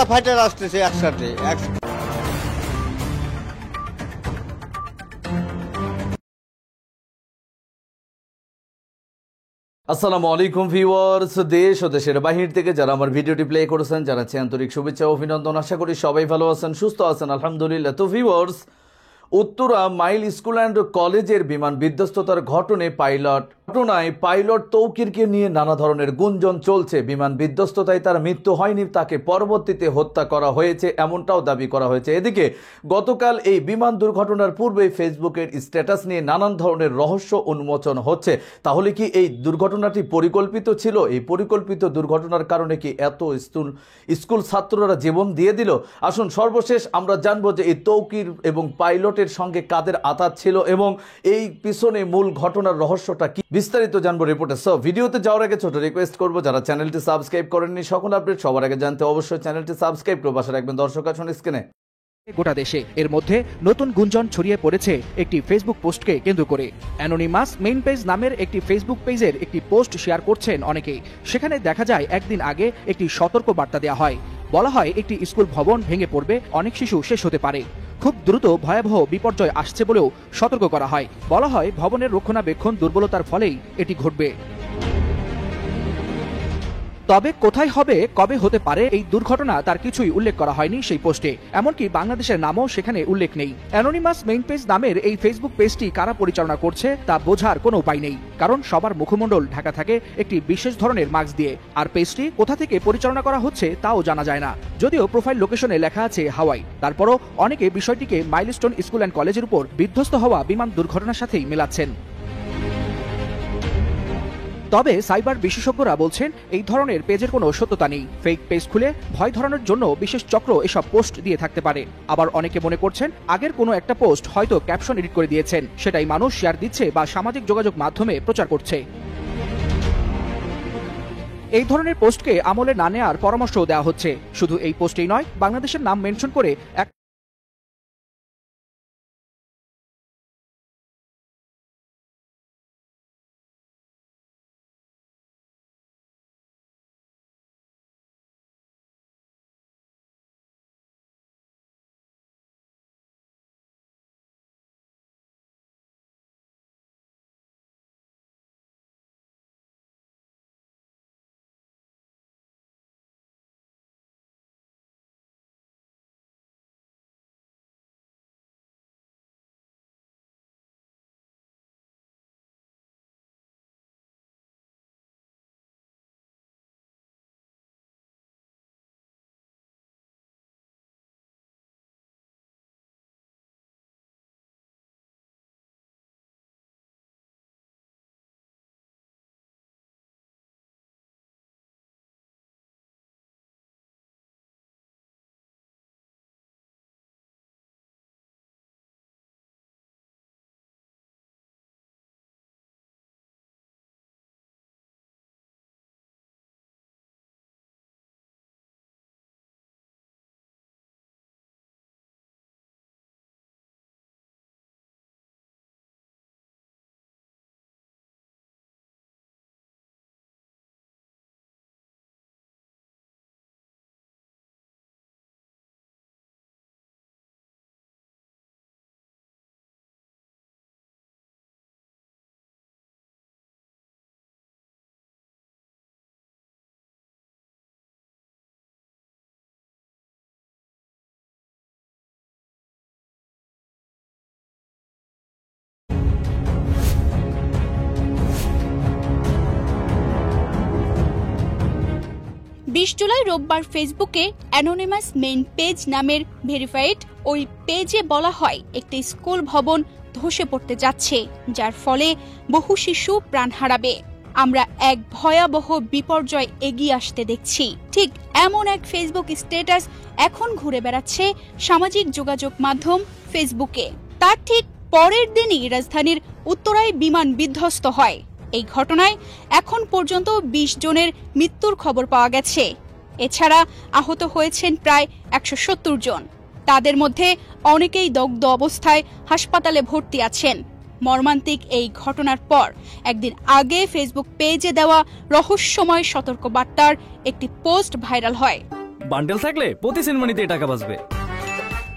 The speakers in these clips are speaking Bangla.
সবগুলা ফাইটার আসতেছে একসাথে। আসসালামু আলাইকুম ভিউয়ার্স, দেশ ও দেশের বাহির থেকে যারা আমার ভিডিওটি প্লে করেছেন জানাচ্ছি আন্তরিক শুভেচ্ছা ও অভিনন্দন। আশা করি সবাই ভালো আছেন, সুস্থ আছেন, আলহামদুলিল্লাহ। তো viewers, Uttara mile school and কলেজের বিমান বিধ্বস্ততার ঘটনায় পাইলট তৌকিরকে নিয়ে নানা ধরনের গুঞ্জন চলছে। বিমান বিধ্বস্ততায় তার মৃত্যু হয়নি, তাকে পরবর্তীতে হত্যা করা হয়েছে এমনটাও দাবি করা হয়েছে। এদিকে গতকাল এই বিমান দুর্ঘটনার পূর্বে ফেসবুকের স্ট্যাটাস নিয়ে নানান ধরনের রহস্য উন্মোচন হচ্ছে। তাহলে কি এই দুর্ঘটনাটি পরিকল্পিত ছিল? এই পরিকল্পিত দুর্ঘটনার কারণে কি এত স্কুল ছাত্ররা জীবন দিয়ে দিল? আসুন সর্বশেষ আমরা জানবো যে এই তৌকির এবং পাইলটের সঙ্গে কাদের আঘাত ছিল এবং এই পিছনে মূল ঘটনার রহস্যটা কি, বিস্তারিত জানবো রিপোর্টে। সো ভিডিওতে যাওয়ার আগে ছোট রিকোয়েস্ট করবো, যারা চ্যানেলটি সাবস্ক্রাইব করেননি সকল আপডেট সবার আগে জানতে অবশ্যই চ্যানেলটি সাবস্ক্রাইব করে পাশে রাখবেন। দর্শক আছেন স্ক্রিনে। গোটা দেশে এর মধ্যে নতুন গুঞ্জন ছড়িয়ে পড়েছে একটি ফেসবুক পোস্টকে কেন্দ্র করে। অ্যানোনিমাস মেইন পেজ নামের একটি ফেসবুক পেজের একটি পোস্ট শেয়ার করছেন অনেকেই। সেখানে দেখা যায় একদিন আগে একটি সতর্ক বার্তা দেওয়া হয়। বলা হয় একটি স্কুল ভবন ভেঙে পড়বে, অনেক শিশু শেষ হতে পারে, খুব দ্রুত ভয়াবহ বিপর্যয় আসছে বলেও সতর্ক করা হয়। বলা হয় ভবনের রক্ষণাবেক্ষণ দুর্বলতার ফলেই এটি ঘটবে। তবে কোথায় হবে, কবে হতে পারে এই দুর্ঘটনা তার কিছুই উল্লেখ করা হয়নি সেই পোস্টে। এমনকি বাংলাদেশের নামও সেখানে উল্লেখ নেই। অ্যানোনিমাস মেইন পেজ নামের এই ফেসবুক পেজটি কারা পরিচালনা করছে তা বোঝার কোনো উপায় নেই, কারণ সবার মুখমণ্ডল ঢাকা থাকে একটি বিশেষ ধরনের মাস্ক দিয়ে। আর পেজটি কোথা থেকে পরিচালনা করা হচ্ছে তাও জানা যায় না, যদিও প্রোফাইল লোকেশনে লেখা আছে হাওয়াই। তারপরও অনেকে বিষয়টিকে মাইলস্টোন স্কুল অ্যান্ড কলেজের উপর বিধ্বস্ত হওয়া বিমান দুর্ঘটনার সাথেই মেলাচ্ছেন। তবে সাইবার বিশেষজ্ঞরা বলছেন এই ধরনের পেজের কোনো সত্যতা নেই। ফেক পেজ খুলে ভয় ধরানোর জন্য বিশেষ চক্র এসব পোস্ট দিয়ে থাকতে পারে। আবার অনেকে মনে করছেন আগের কোনো একটা পোস্ট হয়তো ক্যাপশন এডিট করে দিয়েছেন, সেটাই মানুষ শেয়ার দিচ্ছে বা সামাজিক যোগাযোগ মাধ্যমে প্রচার করছে। এই ধরনের পোস্টকে আমলে না নেওয়ার পরামর্শ দেওয়া হচ্ছে। শুধু এই পোস্টেই নয়, বাংলাদেশের নাম মেনশন করে এক জুলাই রোববার ফেসবুকে অ্যানোনিমাস মেইন পেজ নামের ভেরিফাইড ওই পেজে বলা হয় একটি স্কুল ভবন ধসে পড়তে যাচ্ছে, যার ফলে বহু শিশু প্রাণ হারাবে। আমরা এক ভয়াবহ বিপর্যয় এগিয়ে আসতে দেখছি। ঠিক এমন এক ফেসবুক স্ট্যাটাস এখন ঘুরে বেড়াচ্ছে সামাজিক যোগাযোগ মাধ্যম ফেসবুকে। তার ঠিক পরের দিনই রাজধানীর উত্তরায় বিমান বিধ্বস্ত হয়। এই ঘটনায় এখন পর্যন্ত ২০ জনের মৃত্যুর খবর পাওয়া গেছে। এছাড়া আহত হয়েছেন প্রায় ১৭০ জন। তাদের মধ্যে অনেকেই দগ্ধ অবস্থায় হাসপাতালে ভর্তি আছেন। মর্মান্তিক এই ঘটনার পর একদিন আগে ফেসবুক পেজে দেওয়া রহস্যময় সতর্কবার্তার একটি পোস্ট ভাইরাল হয়। বান্ডেল থাকলে প্রতি সেনমানিতে টাকা বাঁচবে।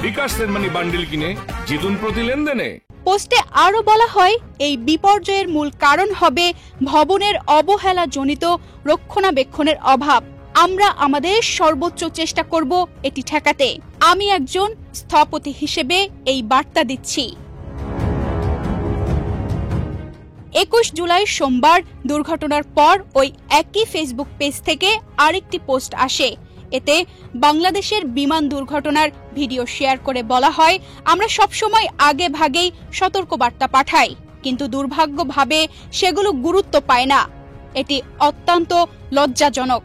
বিকাশ সেনমানি বান্ডিল কিনে জিতুন প্রতি লেনদেনে। পোস্টে আরো বলা হয় এই বিপর্যয়ের মূল কারণ হবে ভবনের অবহেলাজনিত রক্ষণাবেক্ষণের অভাব। আমরা আমাদের সর্বোচ্চ চেষ্টা করব এটি ঠেকাতে। আমি একজন স্থপতি হিসেবে এই বার্তা দিচ্ছি। 21 জুলাই সোমবার দুর্ঘটনার পর ওই একই ফেসবুক পেজ থেকে আরেকটি পোস্ট আসে। এতে বাংলাদেশের বিমান দুর্ঘটনার ভিডিও শেয়ার করে বলা হয়, আমরা সবসময় আগে ভাগেই সতর্কবার্তা পাঠাই, কিন্তু দুর্ভাগ্যভাবে সেগুলো গুরুত্ব পায় না। এটি অত্যন্ত লজ্জাজনক।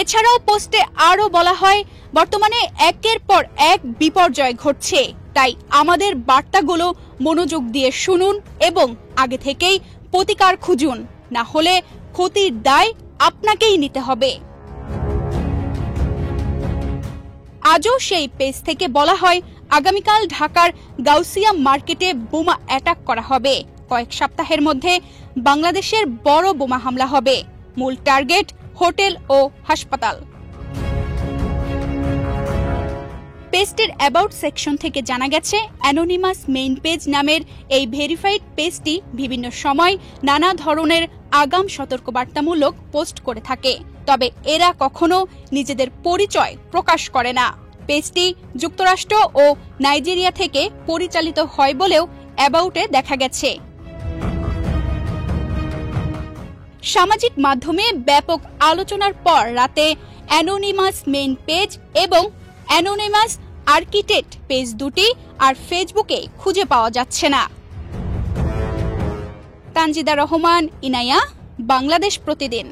এছাড়াও পোস্টে আরো বলা হয়, বর্তমানে একের পর এক বিপর্যয় ঘটছে, তাই আমাদের বার্তাগুলো মনোযোগ দিয়ে শুনুন এবং আগে থেকেই প্রতিকার খুঁজুন, না হলে ক্ষতির দায় আপনাকেই নিতে হবে। আজও সেই পেজ থেকে বলা হয়, আগামীকাল ঢাকার গাউসিয়া মার্কেটে বোমা অ্যাটাক করা হবে। কয়েক সপ্তাহের মধ্যে বাংলাদেশের বড় বোমা হামলা হবে। মূল টার্গেট হোটেল ও হাসপাতাল। পেজটির অ্যাবাউট সেকশন থেকে জানা গেছে, অ্যানোনিমাস মেইন পেজ নামের এই ভেরিফাইড পেজটি বিভিন্ন সময় নানা ধরনের আগাম সতর্কবার্তামূলক পোস্ট করে থাকে, তবে এরা কখনো নিজেদের পরিচয় প্রকাশ করে না। পেজটি যুক্তরাষ্ট্র ও নাইজেরিয়া থেকে পরিচালিত হয় বলেও অ্যাবাউটে দেখা গেছে। সামাজিক মাধ্যমে ব্যাপক আলোচনার পর রাতে অ্যানোনিমাস মেইন পেজ এবং অ্যানোনিমাস আর্কিটেক্ট পেজ দুটি আর ফেসবুকে খুঁজে পাওয়া যাচ্ছে না। তানজিদা রহমান, ইনায়া, বাংলাদেশ প্রতিদিন।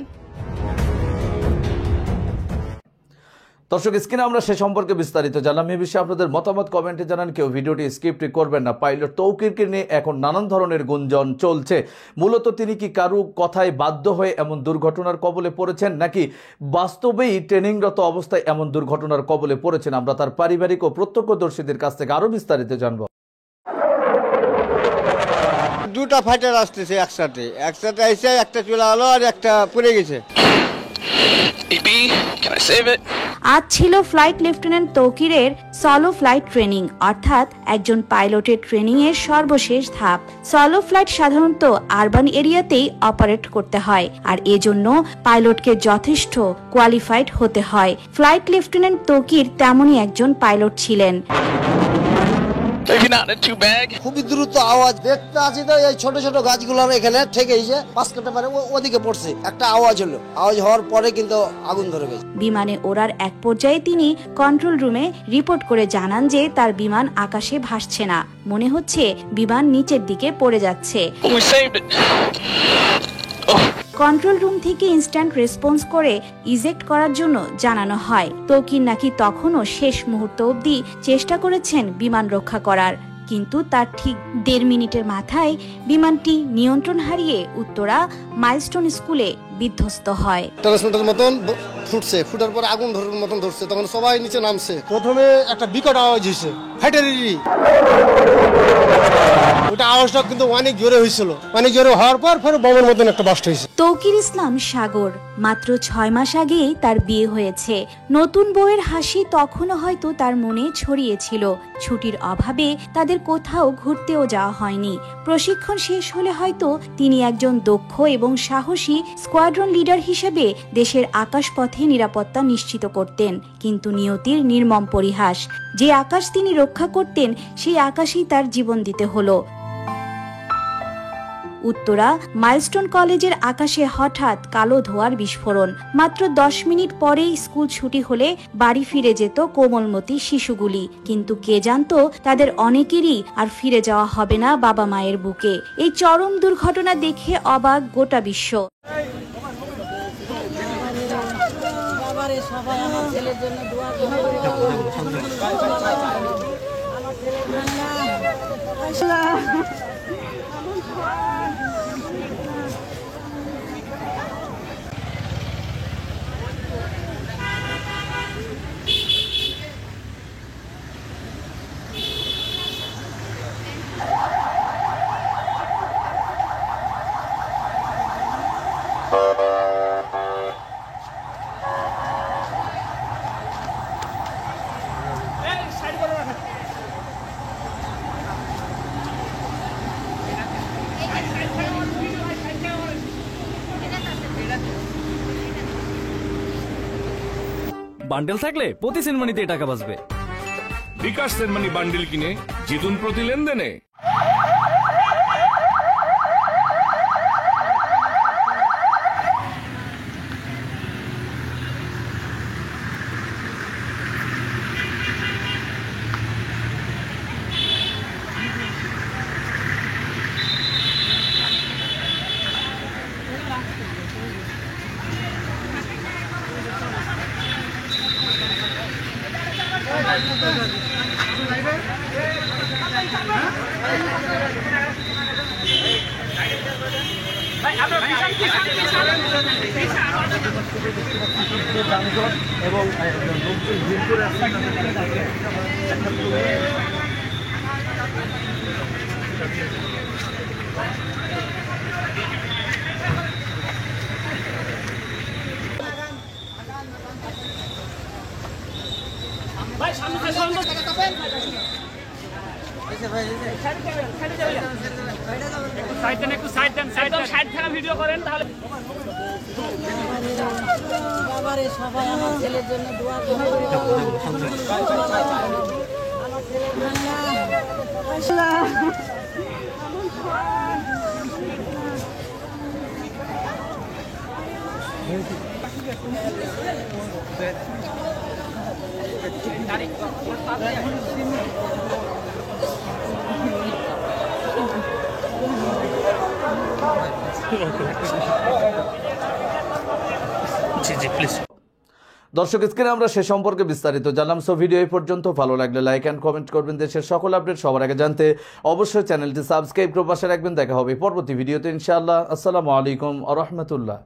দর্শক, স্ক্রিনে আমরা সে সম্পর্কে বিস্তারিত জানলাম। এ বিষয়ে আপনাদের মতামত কমেন্টে জানান। কেউ ভিডিওটি স্কিপ করবেন না। পাইলট তৌকিরকে নিয়ে এখন নানান ধরনের গুঞ্জন চলছে। মূলত তিনি কি কারো কথায় বাধ্য হয়ে এমন দুর্ঘটনার কবলে পড়েছেন, নাকি বাস্তবেই ট্রেনিংরত অবস্থায় এমন দুর্ঘটনার কবলে পড়েছেন? আমরা তার পারিবারিক ও প্রত্যক্ষদর্শীদের কাছ থেকে আরো বিস্তারিত জানবো। দুটা ফাইটার আসতেছে একসাথে এসে একটা চলে আলো আর একটা পড়ে গেছে। আজ ছিল ফ্লাইট লেফটেন্যান্ট তৌকিরের সলো ফ্লাইট ট্রেনিং, অর্থাৎ একজন পাইলটের ট্রেনিং এর সর্বশেষ ধাপ। সলো ফ্লাইট সাধারণত আরবান এরিয়াতেই অপারেট করতে হয়, আর এজন্য পাইলটকে যথেষ্ট কোয়ালিফাইড হতে হয়। ফ্লাইট লেফটেন্যান্ট তৌকির তেমনই একজন পাইলট ছিলেন। খুবই দ্রুত আওয়াজ দেখতে আছি তো, এই ছোট ছোট গাছগুলো এখানে ঠেকে এসে 5 কাটা পারে ওদিকে পড়ছে। একটা আওয়াজ হলো, আওয়াজ হওয়ার পরে কিন্তু আগুন ধরে গেছে। বিমানে ওড়ার এক পর্যায়ে তিনি কন্ট্রোল রুমে রিপোর্ট করে জানান যে তার বিমান আকাশে ভাসছে না, মনে হচ্ছে বিমান নিচের দিকে পড়ে যাচ্ছে। কন্ট্রোল রুম থেকে ইনস্ট্যান্ট রেসপন্স করে ইজেক্ট করার জন্য জানানো হয়। তৌকির নাকি তখনও শেষ মুহূর্ত অবধি চেষ্টা করেছেন বিমান রক্ষা করার, কিন্তু তার ঠিক 1.5 মিনিটের মাথায় বিমানটি নিয়ন্ত্রণ হারিয়ে উত্তরা মাইলস্টোন স্কুলে বিধ্বস্ত হয়। ট্রান্সমিটার মতন ফুটছে, ফুটার পর আগুন ধরার মতন ধরছে, তখন সবাই নিচে নামছে। প্রথমে একটা বিকট আওয়াজ হয়েছে, ফাইটারেরই। ওটা আওয়াজটা কিন্তু অনেক জোরে হয়েছিল। অনেক জোরে হওয়ার পর বোমের মতন একটা বাস্ট হয়েছে। তৌকির ইসলাম সাগর মাত্র 6 মাস আগেই তার বিয়ে হয়েছে। নতুন বউয়ের হাসি তখনও হয়তো তার মনে ছড়িয়েছিল। ছুটির অভাবে তাদের কোথাও ঘুরতেও যাওয়া হয়নি। প্রশিক্ষণ শেষ হলে হয়তো তিনি একজন দক্ষ এবং সাহসী স্কোয়াড্রন লিডার হিসেবে দেশের আকাশপথে নিরাপত্তা নিশ্চিত করতেন। কিন্তু নিয়তির নির্মম পরিহাস, যে আকাশ তিনি রক্ষা করতেন সেই আকাশেই তার জীবন দিতে হলো। উত্তরা মাইলস্টোন কলেজের আকাশে হঠাৎ কালো ধোঁয়ার বিস্ফোরণ। মাত্র 10 মিনিট পরেই স্কুল ছুটি হলে বাড়ি ফিরে যেত কোমলমতি শিশুগুলি, কিন্তু কে জানতো তাদের অনেকেরই আর ফিরে যাওয়া হবে না বাবা মায়ের বুকে। এই চরম দুর্ঘটনা দেখে অবাক গোটা বিশ্ব। বান্ডেল থাকলে প্রতি সেনমানিতে টাকা বাঁচবে। বিকাশ সেনমানি বান্ডিল কিনে জিতুন প্রতি লেনদেনে। সবাই আমার ছেলের জন্য দোয়া করবেন। আমার দর্শক, স্ক্রিনে আমরা সে সম্পর্কে বিস্তারিত জানলাম। সো ভিডিও এই পর্যন্ত। ভালো লাগলে লাইক অ্যান্ড কমেন্ট করবেন। দেশের সকল আপডেট সবার আগে জানতে অবশ্যই চ্যানেলটি সাবস্ক্রাইব করে পাশে রাখবেন। দেখা হবে পরবর্তী ভিডিওতে ইনশাআল্লাহ। আসসালামু আলাইকুম ওয়া রাহমাতুল্লাহ।